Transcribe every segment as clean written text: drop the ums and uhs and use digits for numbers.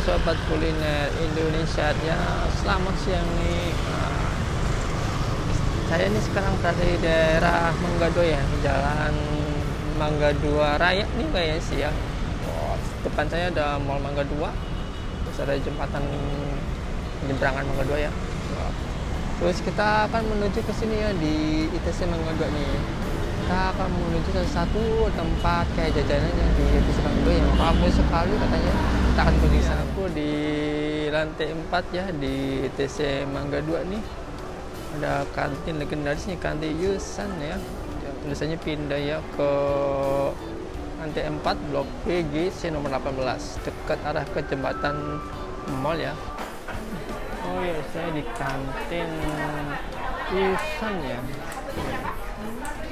sobat kuliner Indonesia ya, selamat siang nih. Saya ini sekarang berada di daerah Mangga 2 ya, Jalan Mangga 2 Raya nih kayaknya sih ya. Depan saya ada Mall Mangga 2, terus ada jembatan penyeberangan Mangga 2 ya. Terus kita akan menuju ke sini ya, di ITC Mangga 2 nih. Kita akan menuju ke satu tempat kayak jajanannya di ITC Mangga 2 yang ramai sekali katanya. Kita akan pergi sana. Aku di lantai 4 ya, di ITC Mangga 2 nih. Ada kantin legendaris nih, kantin Yusan ya. Tulisannya pindah ya ke lantai 4 blok BGC nomor 18, dekat arah ke jembatan mall ya. Oh ya, saya di kantin Yusan ya.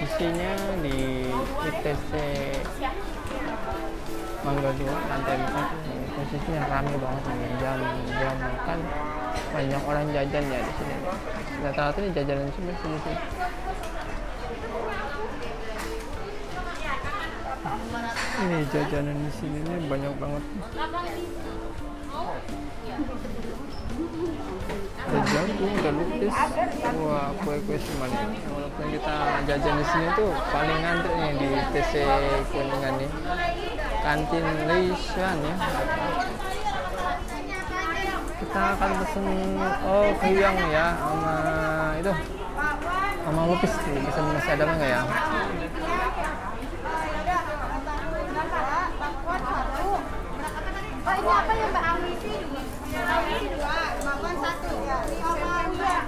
Isinya di ITC Mangga 2 lantai 4. Posisinya ramai banget nih, jam makan banyak orang jajan ya di sini. Rata-rata ini jajanan semua sini sih. Ini jajanan di sini nih banyak banget. Ada jagung, ada lupis, wah kue-kue semuanya. Walaupun kita jajan di sini tuh paling ngantri nih di TC Kuningan nih, kantin Leishan ya. Kita akan pesen kehiang ya, sama lupis nih. Bisa masih ada nggak ya? Ini apa ya Mbak? Awisi 2, makan 1.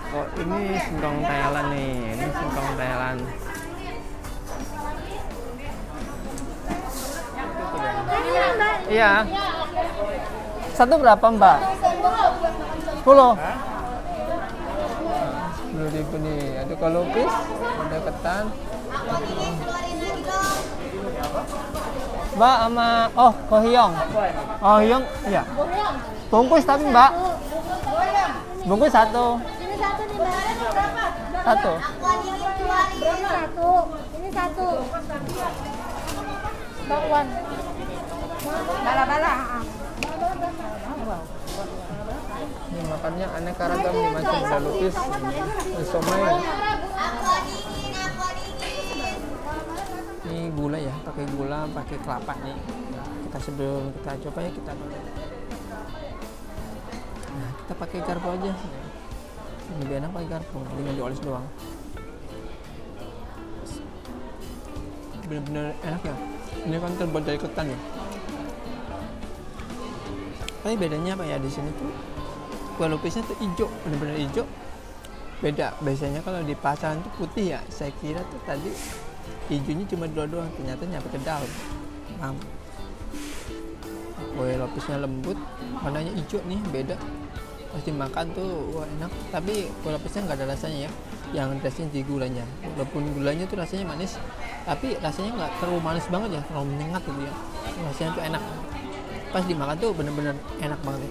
Oh, ini singkong Thailand nih. Ini singkong Thailand. Iya. Satu berapa Mbak? 10. 10.000 nih. Ada kalopis, ada ketan. Mbak sama kohiong. Kohiong iya. Bungkus tapi Mbak. Bungkus 1. Ini 1 nih Mbak. Berapa? 1. Berapa 1? Ini 1. Bakwan. Bala-bala. Ini makannya aneka ragam nih, macam ada lupis, somai. Ini gula ya, pakai gula, pakai kelapa nih. Kita sebelum kita coba ya kita. Nah, kita pakai garpu aja. Ini lebih enak pakai garpu, tinggal dioles doang. Bener-bener enak ya. Ini kan terbuat dari ketan ya. Tapi bedanya apa ya di sini tuh? Kue lupisnya tuh hijau, bener-bener hijau. Beda. Biasanya kalau di pasaran tuh putih ya. Saya kira tuh tadi hijaunya cuma dua doang, ternyata nyampe ke dalam. Kue lupisnya lembut, warnanya hijau nih, beda. Pas dimakan tuh wah enak. Tapi kue lupisnya nggak ada rasanya ya. Yang rasanya di gulanya. Walaupun gulanya tuh rasanya manis, tapi rasanya nggak terlalu manis banget ya, terlalu menyengat gitu ya. Rasanya tuh enak. Pas dimakan tuh bener-bener enak banget ya.